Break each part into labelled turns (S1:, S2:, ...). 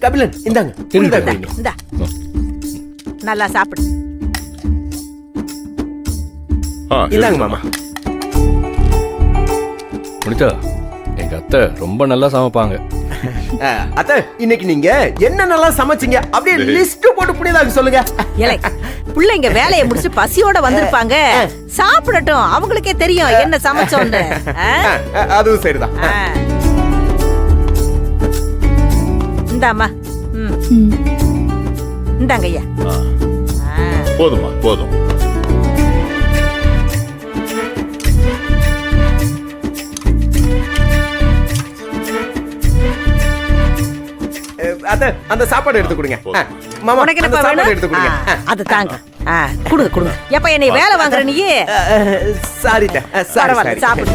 S1: கபிலன் இந்தாங்க.
S2: இந்தா நல்லா சாப்பிடு.
S1: இந்தாங்க மாமா.
S3: புனிதா, எங்க அத்தை ரொம்ப நல்லா சமைப்பாங்க.
S1: அத்தை, இன்னைக்கு நீங்க என்ன நல்லா சமைச்சீங்க அப்படியே லிஸ்ட் போட்டு புனிதாக்கு சொல்லுங்க.
S2: இலை பிள்ளைங்க வேலையை முடிச்சு பசியோட வந்திருப்பாங்க, சாப்பிடட்டும், அவங்களுக்கே தெரியும் என்ன சமைச்சோன்னு.
S1: அதுவும் சரிதான்.
S2: இந்தாம்மா. இந்தாங்க ஐயா.
S4: போதுமா, போதும்.
S1: அத்தை, அந்த சாப்பாடு எடுத்து கொடுங்க. மாமா,
S2: உனக்கு
S1: அந்த
S2: என்ன
S1: சாப்பாடு எடுத்து கொடுங்க.
S2: அது தாங்க. கொடுங்க கொடுங்க. எப்ப என்னை வேலை வாங்குற நீ?
S1: சாரி
S2: பரவாயில்ல, சாப்பிடு.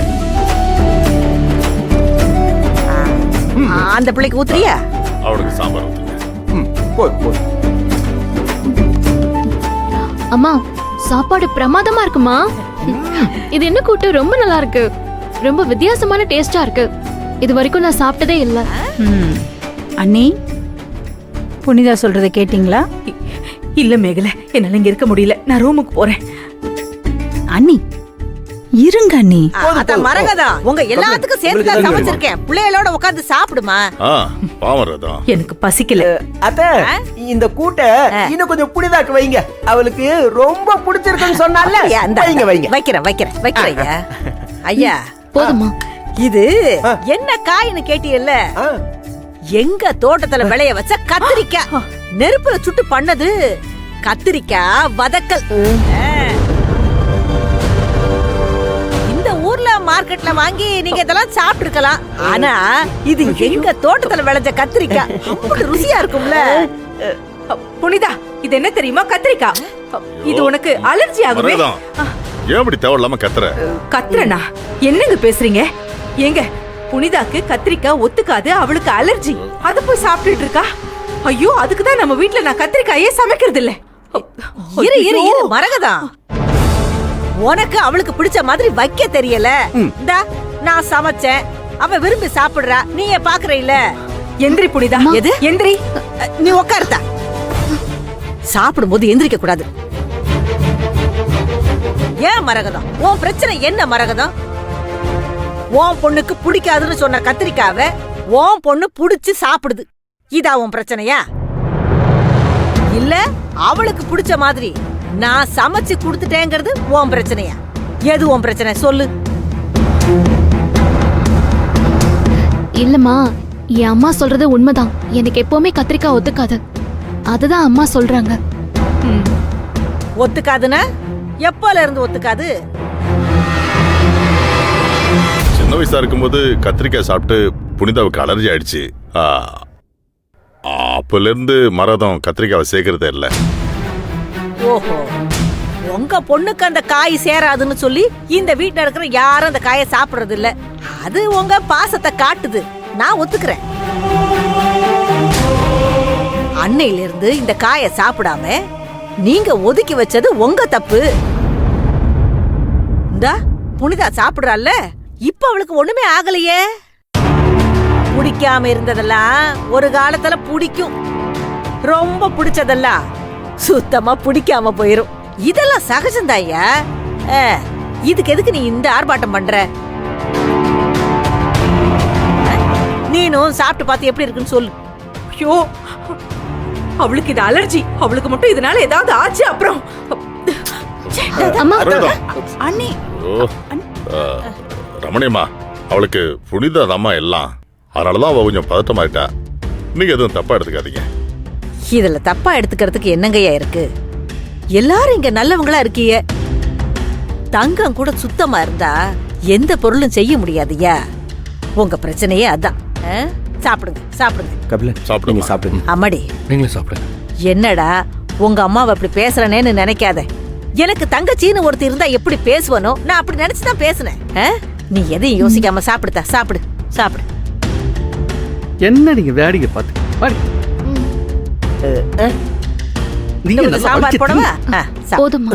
S2: அந்த பிள்ளைக்கு ஊத்துறியா?
S4: அவனுக்கு சாம்பார் ஊத்துங்க.
S1: போய்.
S5: அம்மா, சாப்பாடு பிரமாதமா இருக்குமா? இது என்ன கூட்டு, ரொம்ப நல்லா இருக்கு. ரொம்ப வித்தியாசமான டேஸ்டா இருக்கு. இது வரைக்கும் நான் சாப்பிட்டதே இல்ல.
S6: அண்ணி, புனிதா சொல்றத கேட்டீங்களா?
S7: இல்ல மேகல, என்னால இங்க இருக்க முடியல, நான் ரூமுக்கு போறேன்.
S6: அண்ணி இருங்க அண்ணி.
S2: மரகதா, உங்க எல்லாத்துக்கும் சேர்த்து தான் சமைச்சிருக்கேன். பிள்ளைகளோட உட்கார்ந்து சாப்பிடுமா.
S4: பாவரதா,
S7: எனக்கு பசிக்கல.
S1: அத்தை, இந்த கூட்டை இன்னும் கொஞ்சம் புனிதாக்கு வைங்க. அவளுக்கு ரொம்ப பிடிச்சிருக்குன்னு சொன்னால வைங்க.
S2: வைக்கிறேன் ஐயா.
S5: போதுமா?
S2: இது என்ன காய்னு கேட்டியல்ல? எங்க தோட்டத்துல விளைய வச்ச கத்திரிக்காய். நெருப்புல சுட்டு பண்ணது கத்திரிக்காய் வதக்கல். இந்த ஊர்ல மார்க்கெட்ல வாங்கி நீங்க இதெல்லாம் சாப்பிட்டுருக்கலாம். ஆனா இது எங்க தோட்டத்துல விளைஞ்ச கத்திரிக்காய். அப்படி ருசியா இருக்கும்ல.
S7: புனிதா, இது என்ன தெரியுமா? கத்திரிக்காய். இது உனக்கு அலர்ஜி ஆகுமே.
S4: ஏன் இப்படி தேவையில்லாம கத்துற?
S7: கத்துறனா? என்னங்க பேசுறீங்க? ஏங்க, புனிதாக்கு கத்திரிக்காய் ஒத்துக்காது, அவளுக்கு அலர்ஜி. அத போய் சாப்பிட்டுட்டு இருக்கா. ஐயோ, அதுக்குதான் நம்ம வீட்ல நான் கத்திரிக்காயே சமைக்கிறது இல்ல.
S2: இரு மரகதா, உனக்கு அவளுக்கு பிடிச்ச மாதிரி வைக்க தெரியல. இந்தா நான் சமைச்சேன், அவ விரும்பி சாப்பிடுறா, நீயே பாக்குற இல்ல.
S7: எந்திரி புனிதா.
S2: எது
S7: எந்திரி?
S2: நீ உட்காருதா. சாப்பிடும் போது எந்திரிக்க கூடாது. ஏன் மரகதம், உன் பிரச்சனை என்ன மரகதம்? உன் பொண்ணுக்கு பிடிக்காதுன்னு சொன்ன கத்திரிக்காவை உன் பொண்ணு புடிச்சு சாப்பிடுது. இதா உன் பிரச்சனையா? இல்ல அவளுக்கு பிடிச்ச மாதிரி நான் சமைச்சு கொடுத்துட்டேங்கிறது உன் பிரச்சனையா? எது உன் பிரச்சனை சொல்லு.
S5: இல்லம்மா, என் அம்மா சொல்றது உண்மைதான். எனக்கு எப்பவுமே கத்திரிக்காய் ஒத்துக்காது. அதுதான் அம்மா சொல்றாங்க.
S2: ஒத்துக்காதுன்னா எப்போல இருந்து ஒத்துக்காது?
S4: சின்ன வயசா இருக்கும்போது கத்திரிக்காய் சாப்பிட்டு புனிதாவுக்கு அலர்ஜி ஆயிடுச்சு. அப்பல இருந்து மரதம் கத்திரிக்காவை சேர்க்கறதே இல்ல.
S2: ஓஹோ, உங்க பொண்ணுக்கு அந்த காய் சேராதுன்னு சொல்லி இந்த வீட்டுல இருக்கிற யாரும் அந்த காயை சாப்பிடுறது இல்ல. அது உங்க பாசத்தை காட்டுது, நான் ஒத்துக்கிறேன். அன்னையில இருந்து இந்த காயை சாப்பிடாம நீங்க ஒதுக்கி வச்சது உங்க தப்பு. இந்தா புனிதா சாப்பிடுறாள்ல, இப்ப அவளுக்கு ஒண்ணுமே ஆகலையே. பிடிக்காம இருந்ததெல்லாம் ஒரு காலத்துல பிடிக்கும், ரொம்ப பிடிச்சதெல்லாம் சுத்தமா பிடிக்காம போயிரும். இதெல்லாம் சகஜம்தாய்யா. இதுக்கு எதுக்கு நீ இந்த ஆர்ப்பாட்டம் பண்ற? நீனும் சாப்பிட்டு பார்த்து எப்படி இருக்குன்னு சொல்லு.
S7: ஐயோ, அவளுக்கு இது அலர்ஜி. அவளுக்கு மட்டும் இதனால ஏதாவது ஆச்சு அப்புறம்.
S6: அண்ணி,
S4: ரமணியம்மா, அவளுக்கு புனிதா அம்மா எல்லாம். அதனாலதான் அவ கொஞ்சம் பதட்டமாயிட்டா. நீங்க எதுவும் தப்பா எடுத்துக்காதீங்க.
S2: இதுல தப்பா எடுத்துக்கிறதுக்கு என்னங்கய்யா இருக்கு? எல்லாரும் இங்க நல்லவங்களா இருக்கீங்க. தங்கம் கூட சுத்தமா இருந்தா எந்த பொருளும் செய்ய முடியாதுயா. உங்க பிரச்சனையே அதான். சாப்பிடுங்க சாப்பிடுங்க.
S1: கபிலன், சாப்பிடுங்க சாப்பிடுங்க.
S2: அம்மாடி,
S3: நீங்களே சாப்பிடுங்க.
S2: என்னடா உங்க அம்மாவை அப்படி பேசுறேன்னு நினைக்காத. எனக்கு தங்கச்சின்னு ஒருத்தர் இருந்தா எப்படி பேசுவனோ நான் அப்படி நினைச்சுதான் பேசுனேன். நீ எதையும் யோசிக்காம சாப்பிடுதா, சாப்பிடு சாப்பிடு.
S3: என்ன நீங்க வேடிக்கை பார்த்து
S2: சாம்பார் போடவா?
S5: போதுமா?